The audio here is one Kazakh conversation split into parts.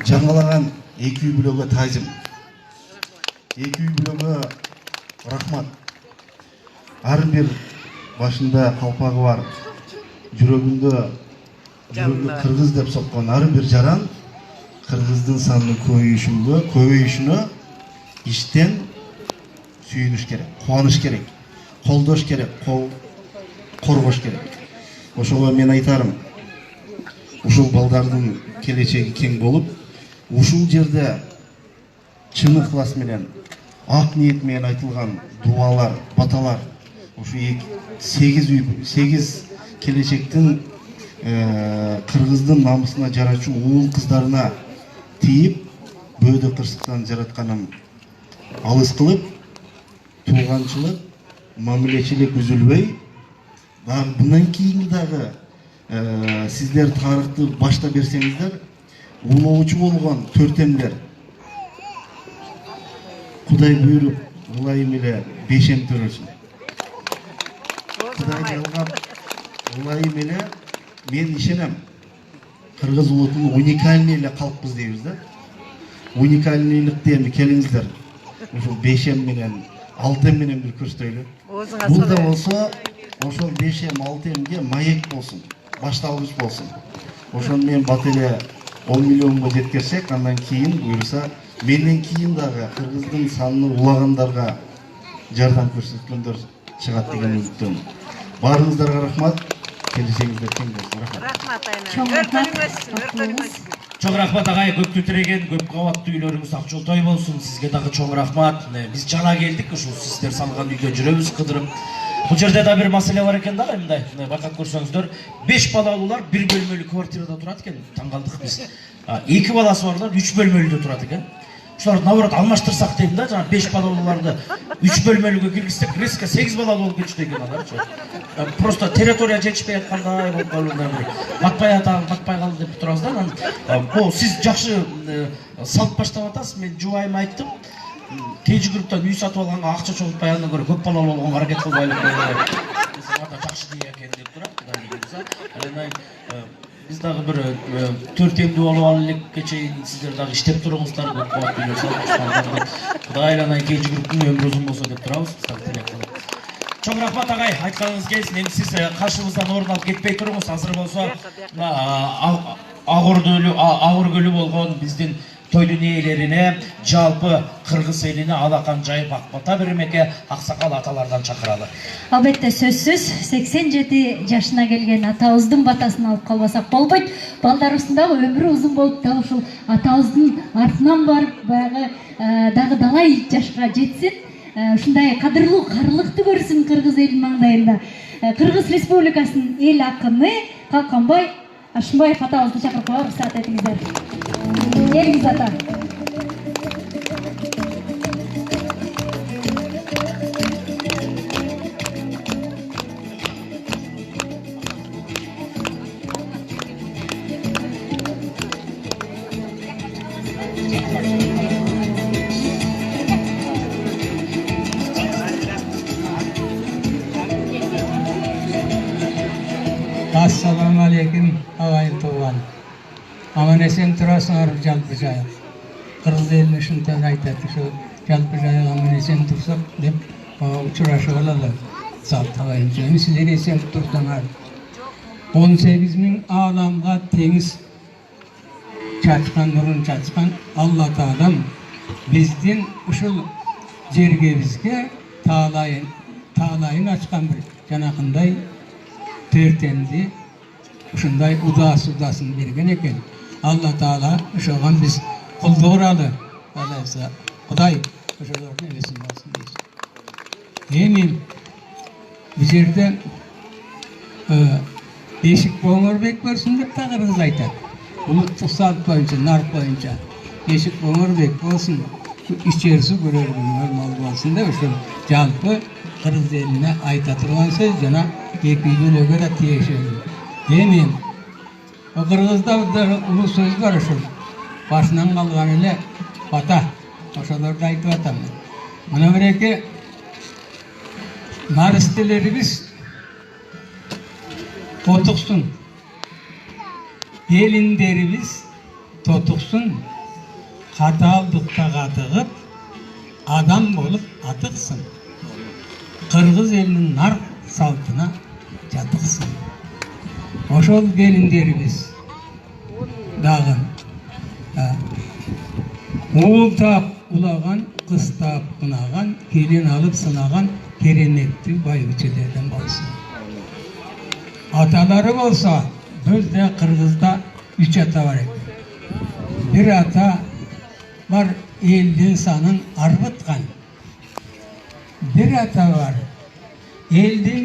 жаңалаған екі үй бүлөгі тазим. Екі үй бүлөгі рахмат. Арын бір башында қалпағы бар, жүрегінде қырғыз деп соққан арын бір жаран, қырғыздың санының көбейішіні іштен сүйініш керек, қуаныш керек, қолдош керек, қорғош керек. Ошоға мен айтарым, ушул балдардың келечеги кең болып, ушул жерде чын ықылас менен, ак ниет менен айтылған дуалар, баталар, ушу 8 келечектин кыргыздын намысына жарачу уул кыздарына тиіп, бөөдө кырсыктан жаратканын алыс кылып, тууганчылык, мамилечилик үзүлбөй, мындан кийинки дагы сиздер тарыхты башта берсеңиздер, улоочу болгон төртемдер Кудай буйруп, улайым эле бешем төрөсүн. Кудай алгап, улайым эле мен ишенем. Кыргыз улутунун уникальный эле калкпыз дейбиз да. Уникальныйлыкты эми келиңиздер. Ушул бешем менен, алтем менен бир көрсөтөлү. Бул да болсо, ошол бешем, алтемге маек болсун, башталгыч болсун. Ошону мен бат эле 10 миллионго жеткерсек, андан кийин буйруса, менден кийин дагы кыргыздын санын улагандарга жардам көрсөткөндөр чыгат деген үмүттөмүн. Баарыңыздарга рахмат. Келишеңиздер кең болсун. Рахмат. Чоң рахмат агай, көптү тиреген, көп кабаттуу үйлөрүңүз ак жолтой болсун. Сизге дагы чоң рахмат. Биз жана келдик, ушул сиздер салган үйгө жүрөбүз кыдырып. Бул жерде да бир маселе бар экен да, мындай байкап көрсөңүздөр, 5 балалуулар 1 бөлмөлүү квартирада турат экен. Таң калдык биз. 2 баласы барлар 3 бөлмөлүүдө турат экен. Ушуларды наоборот алмаштырсак дейм да, жана 5 балалууларды 3 бөлмөлүүгө киргизсек, резко 8 балалуу болуп кетчү экен аларчы. Просто территория жетишпей аткандай болуп калуунда бир батпай калды деп турабыз да. Бул сиз жакшы салт баштап атасыз. Мен жубайыма айттым. Кей жүгүрүптөн үй сатып алганга акча чогултпай андан көрө көп балалуу болгонго аракет кылбайлы деп. Ата жакшы дей экен деп турат. Кудай буйруса. Biz dagı bir 4 emdi olup alılık geçeyin, sizler dagı iştep durumuzlar, көп kuvvet biliyorsanız. Kudayla keyci grupun ömrü uzun bolsa dep turabız. Çok rahmat agay, aytkanыңыз келсин. Эми siz каршыбыздан орун алып кетпей туруңуз, азыр болсо Агыр көлү болгон биздин toydun ээлерине, жалпы кыргыз элине алакан жайып акбата бермекке аксакал аталардан чакыралы. Албетте сөзсүз 87 жашына келген атабыздын батасын алып калбасак болбойт. Балдарыбыздын дагы өмүрү узун болуп, дагы ушул атабыздын артынан барып, баягы дагы далай жашка жетсин. Ушундай кадырлуу карлыкты көрсүн кыргыз элинин маңдайында. Кыргыз Республикасынын эл акыны Калканбай Ашымбаев атабызды чакырып коебуз, рұқсат етиңиздер. Келиңиз ата. Assalamu alaikum ağayın tuğan. Aman esen turasınlar жалпы жайық. Kırgız elini şundan aytadı şu жалпы жайық aman esen tursak dep uçuraşı olalı. Salt ağayın canı sizler esen tursanar. 18.000 ağlamga temiz çatkan nurun çatkan Allah Ta'alam bizdin uşul jerge bizge tağlayın açkan bir janakınday törtemdi ушундай удасын берген экен. Алла Таала ошоған биз кулдугураlı. Алайса Кудай ошолордун элесин алсын дейсиз. Эми бул жерде Бешик Боңорбек болсун деп дагы кыз айтат. Улуттук салт боюнча, нарк боюнча Бешик Боңорбек болсун, ичерси көрөрүн нормал болсун деп ошол жалпы кыргыз элине айта турган сөз жана эки үйлөргө да тиешелүү. Эми кыргызда улуу сөз бар ошол. Башынан калган эле бата. Ошолорду айтып атам. Мына биреке наристелерибиз тотуксун. Келиндерибиз тотуксун. Хаталдықта қатығып, адам болып атықсың. Қырғыз елінің нарық салтына жатықсың. Ошол келіндеріміз дағын уылтап улаған, қыстап қынаған, келін алып сынаған кереметті байбічелерден болсын. Аталары болса, бізде Қырғызда 3 ата бар екен. Bir ата бар елдің санын арбытқан. Bir ата бар елдің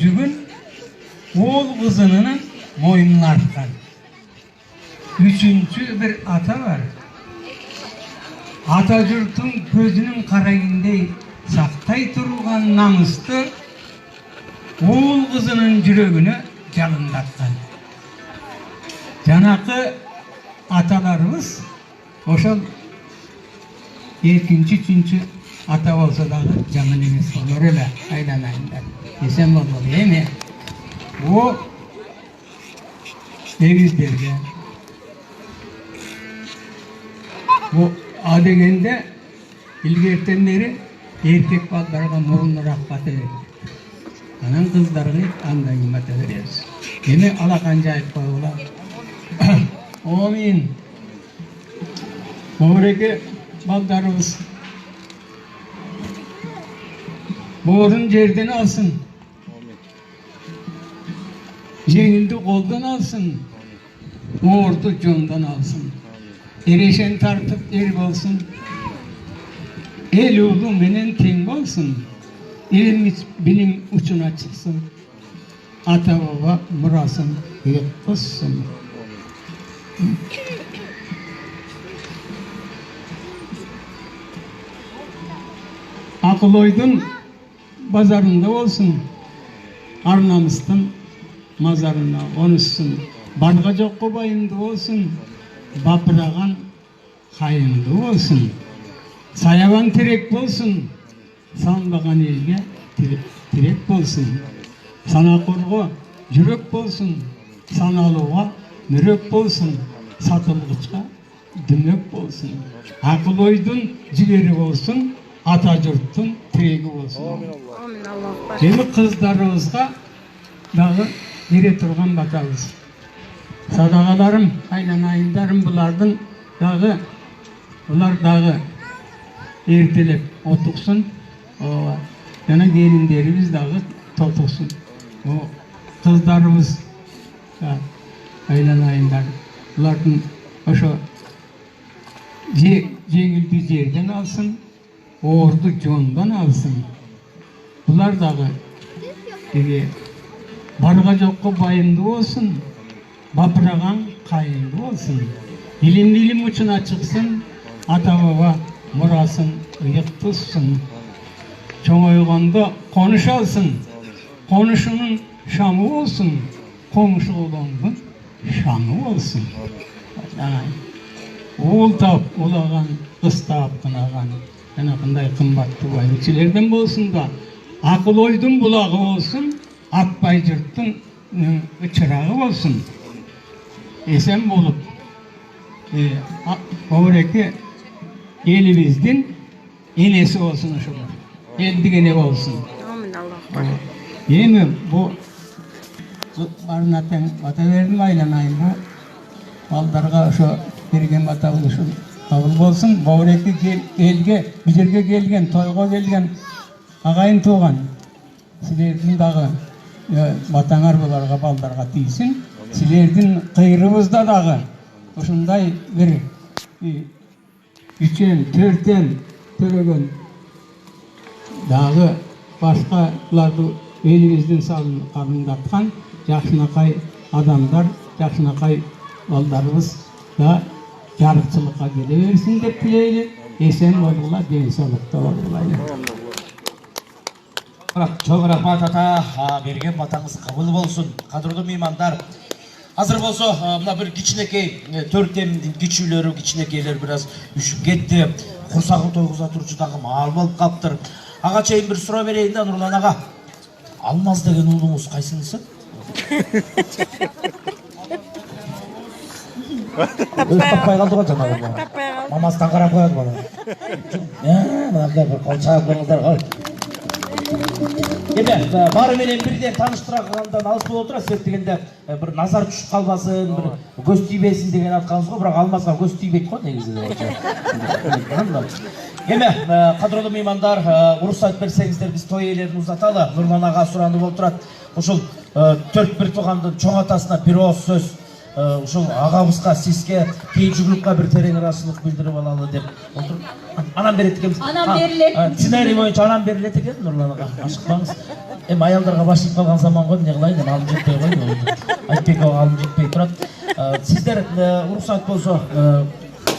жүгін ол қызының мойнын артқан. Üçüncü bir ata var. Ата жұрттың көзінің қарайындей сақтай тұрған намысты ол қызының жүрегіне жалындатқан. Жанақы аталарымыз ошол екінші, үшінші ата болса дағы жаман емес болар эле, айданайындар. Есен болар еме. О егіздерге bu A degende ilgerten beri erkek ballarga murunnurak batı verir. Anan kızlarını andayın batı veririz. Yine alakanca koyular. Amin. Buradaki ballarımız boğurun yerden alsın. Yengildi koldan alsın. Boğurdu candan alsın. Ereşen tartıp er bolsun. El oğlu menen teң bolsun. Elimiz bilim uçuna çıksın. Ata baba murasın yıkılsın. Akıl oydun bazarında olsun. Arnamızın mazarına konuşsun. Barga jokko bayındı olsun. Bapırağan hayırlı olsun. Sayaban terek bolsun. Sanbağan elge terek bolsun. Sana korgu yürek bolsun. Sanalığa mürek bolsun. Satılgıçka dümök bolsun. Akıl oydun jigeri bolsun. Ata jurttun teregi bolsun. Endi kızlarımızga dağı bere turgan batabız. Sadakalarım, aylanayındarım bulardın dağı, bular dağı ertelep otuksun. Yana gelinlerimiz dağı totuksun. O kızlarımız aylanayınдар. Bulardın oşo jengildi yerden alsın, oğurdu jondan alsın. Bular dağı barga jokko bayındı olsun. Bapırağan kayınlı olsun. İlim uçuna çıksın. Ata baba murasın ıyık tutsun. Çoğayğanda konuşalsın. Konuşunun şamı olsun. Komşu olanın şanı olsun. Oğul tap olağan, kız tap kınagan. Yana kınday kımbattı baybiçilerden bolsun da. Akıl oydun bulağı olsun. Atbay jurttun çırağı olsun. Esen bolup oradaki elimizden enesi olsun şular. El digene olsun. Yemi bu barınaten bata verdim aylanayım bu. Baldarga şu bergen bata buluşun. Kabul bolsun. Oradaki elge, bizerge gelgen, toyga gelgen agayın tuğan. Sizlerden dağı batаңар bularga baldarga tiysin. Sizlerden kıyrımızda dağı uşunday bir üçen, törten töregen dağı başkalardı elimizden salın arındatkan yaşınakay adamlar, yaşınakay baldarımız da jarıkçılıkka geleversin dep tileyli. Esen bolgula, den sağlıkta bolgula. Çok rahmat ata, bergen batаңыз kabul bolsun. Kadırlı meymanlar. Hazır bolsa, mına bir kiçinekey, törtemdin kiçülörü, kiçinekeyler biraz üşüp ketdi. Kursagı toyguza turчу dagы mal bolup kaptır. Aga çeyin bir sura bereyин da Nurlan aga. Almaz деген уулуңуз кайсынысы? Өз таппай калды го жанагы. мамасынан қарап қояды бана. Мынандай бір қол шағып қойыңыздар. Еме, бары менен бірден таныштырғандан алыс болып отыра, себеп дегенде бір назар түшіп қалмасын, бір көз түйбесін деген атқаныз ғой, бірақ алмасқа көз түйбейді ғой негізі. Еме, қадірлі меймандар, рұқсат берсеңіздер біз той иелерін ұзаталы. Нұрлан аға сұранып болып тұрады. Ушул 4-1 туғандың чоң атасына бір ауыз сөз, ушул ағабызға, сізге, кейінгі группқа бір терең расылық білдіріп алалы деп отыр. Анам береді екенбіз. Анам беріледі. Сценарий бойынша анам беріледі екен, Нұрлан аға. Ашықпаңыз. Аялдарға басылып қалған заман ғой, не қылайын, алым жетпей қойды. Айтбек аға алым жетпей тұрады. Сіздер рұқсат болса,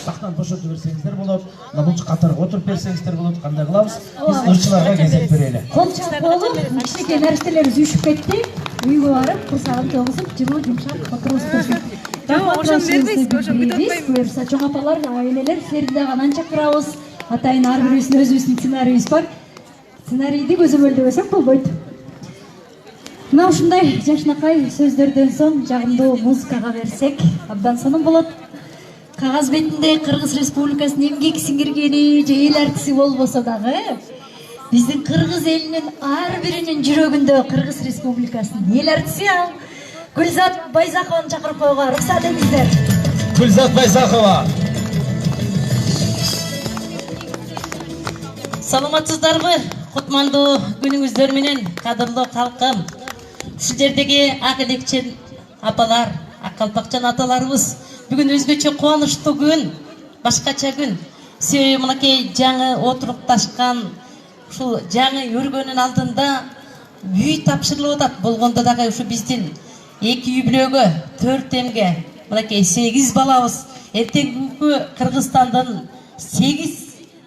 сақтан бошотып берсеңіздер болады, бұлшы қатарға отырып берсеңіздер болады, қандай қыламыз? Біз ұршыларға кезек берелі. Қолчақ болып, кішкене нәрселер үзушіп кетті. Үйге барып, құрсағын тоғысып, жылы жұмшақ отырғызып тұрсын. Бұйырса, чоң апалар, айлелер, серді ғанан шақырауыз. Атайын арбіресін өзіміздің сценарийіміз бар. Сценарийді көзімөлді өсіп болбойды. Мына ушундай жашнакай сөздерден соң жагымдуу музыкага берсек, абдан сонун болот. Кагаз бетинде Кыргыз Республикасынын эмгек сиңиргени же эл артиси болбосо дагы, биздин кыргыз элинин ар биринин жүрөгүндө Кыргыз Республикасынын эл артиси ал Гүлзат Байзакованы чакырып коюуга уруксат этиңиздер. Гүлзат Байзакова. Саламатсыздарбы? Кутмандуу күнүңүздөр менен, кадырлуу калкым. Ушул жердеги ак элекчен апалар, ак калпакчан аталарыбыз бүгүн өзгөчө кубанычтуу күн, башкача күн. Себеби мынакей жаңы отурукташкан, ушул жаңы өргөнүн алдында үй тапшырылып атат. Болгондо дагы ушу биздин 2 үй-бүлөгө, 4 эмге, мынакей 8 балабыз, эртеңки Кыргызстандын 8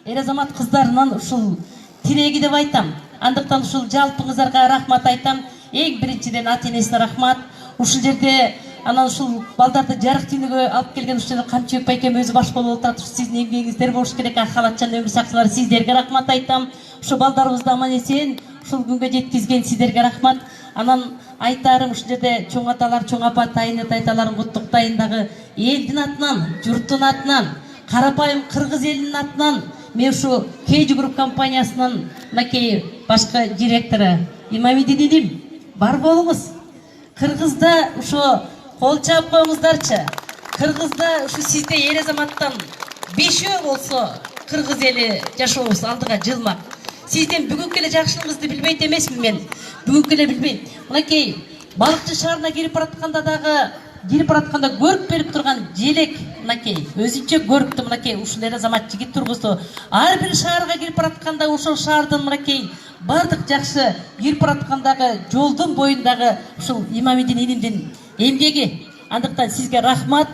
эр азамат кыздарынан ушул тиреги деп айтам. Андыктан ушул жалпыңыздарга рахмат айтам. Эң биринчиден ата-энесине рахмат. Ушул жерде анан ушул балдарды жарык дүйнөгө алып келген ушул Камчыбек байкем өзү баш болуп атат. Сиздин эмгегиңиздер болуш керек. Халатчан өмүр сакчылар, сиздерге рахмат айтам. Ушул балдарыбызды аман эсен ушул күнгө жеткизген сиздерге рахмат. Анан айтарым ушул жерде чоң аталар, чоң апа, тайын айталарын куттуктайын дагы элдин атынан, журттун атынан, карапайым кыргыз элинин атынан мен ушу Кейджи групп компаниясынын мынакей башкы директору Имамидин бар болуңуз. Кыргызда ушу кол чаап коюңуздарчы. Кыргызда ушу сизде эр азаматтан 5 болсо кыргыз эли жашообуз алдыга жылмак. Сизден бүгүнкү эле жакшылыгыңызды билбейт эмесмин мен. Бүгүнкү эле билбейм. Мынакей балыкчы шаарына кирип баратканда дагы көрүп берип турган желек, мынакей өзүнчө көрүптү, мынакей ушул эр азамат жигит тургузду. Ар бир шаарга кирип баратканда ошол шаардын мынакей бардык жакшы кирип бараткандагы жолдун боюндагы ушул Имамидин инимдин эмгеги. Андыктан сизге рахмат.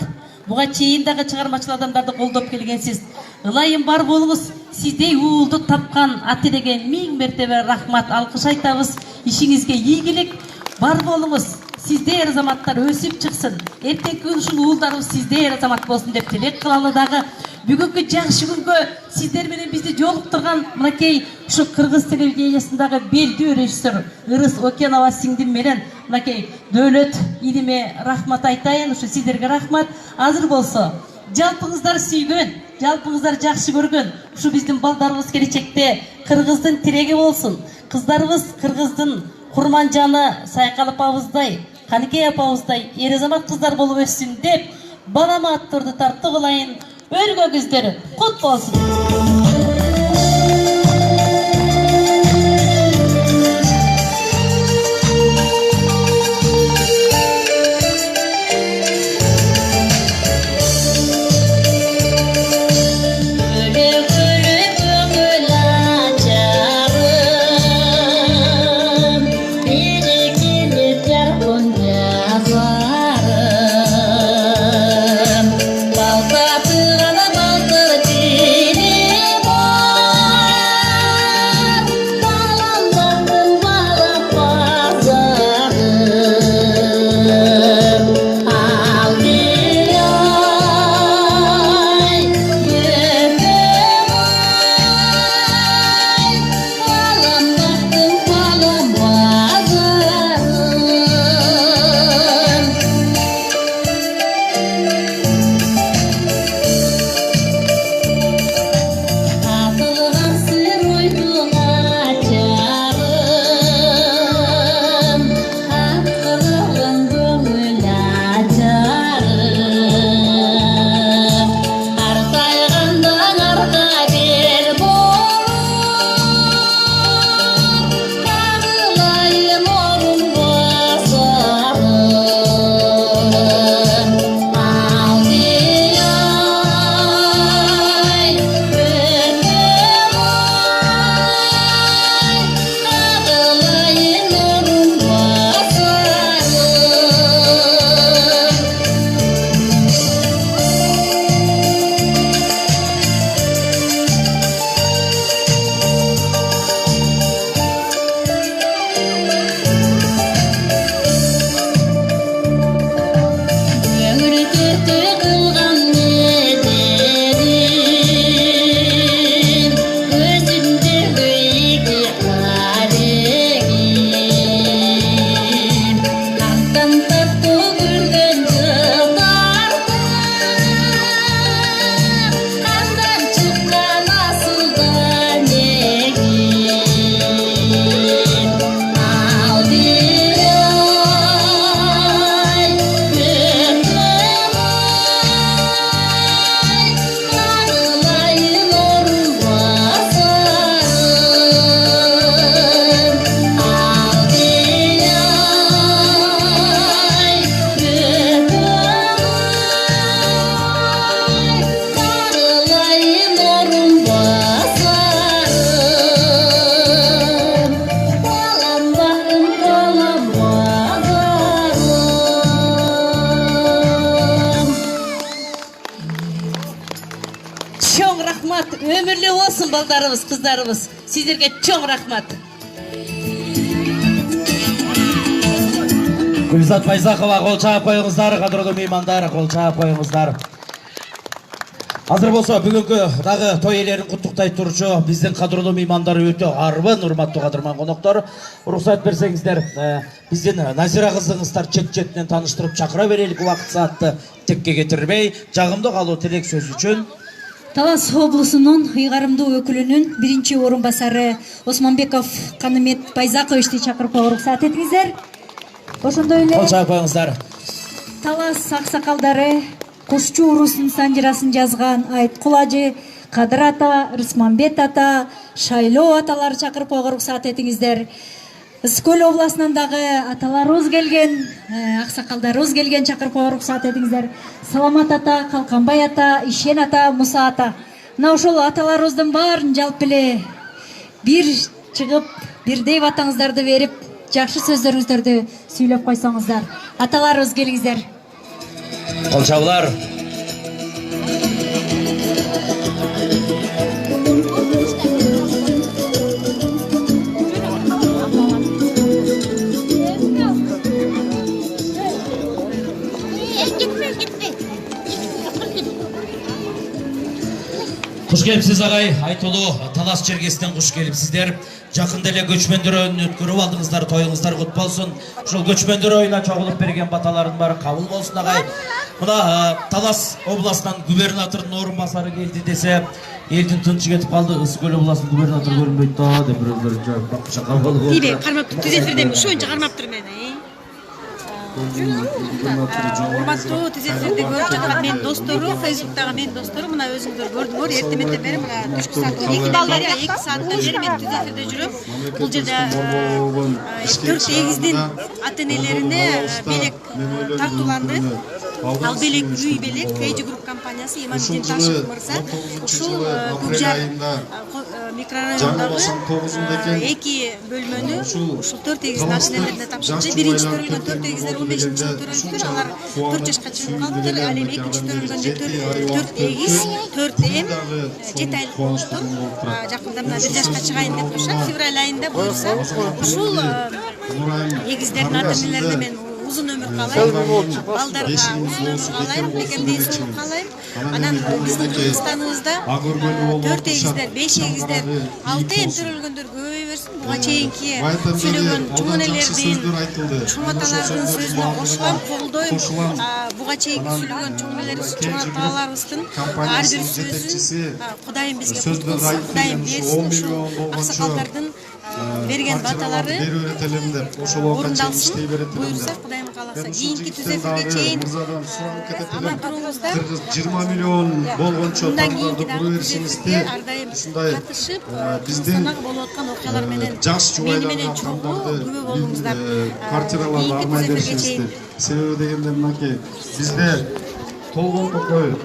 Буга чейин дагы чыгармачыл адамдарды колдоп келгенсиз. Ылайым бар болуңуз. Сиздей уулду тапкан ата-энеге 1000 мертебе рахмат, алкыш айтабыз. Ишиңизге ийгилик бар болуңуз. Сиздей эр азаматтар өсүп чыксын. Эртеңки күн ушул уулдарыбыз сиздей эр азамат болсун деп тилек кылалы дагы. Бүгүнкү жакшы күнгө сиздер менен бизди жолуктурган мынакей ушу Кыргыз телевидениясындагы белдүү режиссер Ырыс Окенова сиңдим менен мынакей Дөөлөт иниме рахмат айтайын. Ушу сиздерге рахмат. Азыр болсо жалпыңыздар сүйгөн, жалпыңыздар жакшы көргөн ушу биздин балдарыбыз келечекте Кыргыздын тиреги болсун. Кыздарыбыз Кыргыздын Курманжаны Сайкалып апабыздай, Каникей апабыздай эр азамат кыздар болуп өссүн деп балама аттарды тартып алайын. Өргөгүздөр кут болсун. чоң рахмат. Өмірлі болсын балдарыбыз, қыздарыбыз. Сіздерге чоң рахмат. Гүлзат Байзақова, қол шағып қойыңыздар, қадірлі меймандар, қол шағып қойыңыздар. Азыр болса, бүгінгі дағы той иелерін құттықтай тұршы, біздің қадірлі меймандар өте арбын, урматтуу қадырман қонақтар. Рұқсат берсеңіздер, бізден Назира қызыңыздар чет-четінен таныштырып шақыра берелік уақыт саатты текке кетірмей, жағымды қалу тілек сөз үшін. Талас облысының ұйғарымды өкілінің бірінші орынбасары Османбеков Канымет Байзақовичті шақырып рұқсат етіңіздер. Ошондой эле Қол шағып қойыңыздар. Талас ақсақалдары Кушчу урусунун санжырасын жазган Айткул ажы, Кадыр ата, Рысманбет ата, Шайлоо аталары чакырып койго уруксат этиңиздер. Ысык-Көл областынан дагы аталарыбыз келген, аксакалдарыбыз келген, чакырып койго уруксат этиңиздер. Саламат ата, Калканбай ата, Ишен ата, Муса ата. Мына ошол аталарыбыздын баарын жалпы эле бир чыгып, бирдей батаңыздарды берип, жакшы сөздөрүңүздөрдү сүйлөп койсоңуздар. Аталарыбыз келиңиздер. Қол шағылар. Құш келіпсіз ағай, Айтолу, Талас Чергесінен құш келіпсіздер. Жақында эле көчмөндөр ойынын өткөрүп алдыңыздар, тойыңыздар кут болсун. Ушул көчмөндөр ойына чогулуп берген баталардын баары кабыл болсун агай. Мына Талас областынан губернатордун орун басары келди десе, элдин тынчы кетип калды. Ысык-Көл областынын губернатору көрүнбөйт да деп бирөөлөр жооп бакча кабыл болду. Тире кармап түзетирдем, ушунча кармап тур мени. Урматтуу түзеттерди көрүп жаткан мен достору, Фейсбуктагы мен достору, мына өзүңүздөр көрдүңөр, эртеменден бери мына түшкү саат 2 балдар 2 сааттан бери мен түзеттерде жүрөм. Бул жерде 4 эгиздин ата-энелерине белек тартууланды. Ал белек үй белек Кейджи групп компаниясы Имандин Ташев мырза ушул Көкжар микрорайондагы 2 бөлмөнү ушул 4 эгиздин ата-энелерине тапшырды. Биринчи төрөлгөн 4 эгиздер 15-жыл төрөлүптүр. Алар 4 жашка чыгып калыптыр. Ал эми экинчи төрөлгөн 4 эгиз 4 эм 7 айлык болуптур. Жакында мына 1 жашка чыгайын деп турушат. Февраль айында буюрса ушул эгиздердин ата-энелерине мен uzun ömür kalayım, baldarga uzun ömür kalayım, bekemdeyisin kalayım. Anan bizim Kırgızstanımızda 4 egizler, 5 egizler, 6 em törülgöndür көбөйберсин. Буга чейинки сүйлөгөн чоңунелердин, чоңаталардын сөзүнө кошулам, колдойм. Буга чейинки сүйлөгөн чоңаталарыбыздын ар бир сөзүн Кудайым бизге куткулсын, Кудайым берсин. Ушул аксакалдардын берген баталары орындалсын. Буюрса Кудайым кааласа кийинки түзөтүүгө чейин аман туруңуздар. 20 миллион болгончо тандарды кура берсиңизди. Ар дайым катышып, санак болуп аткан окуялар менен мени менен чогуу күбө болуңуздар. Квартираларды алмай беришиңизди. Себеби дегенде мынакей бизде толгон токой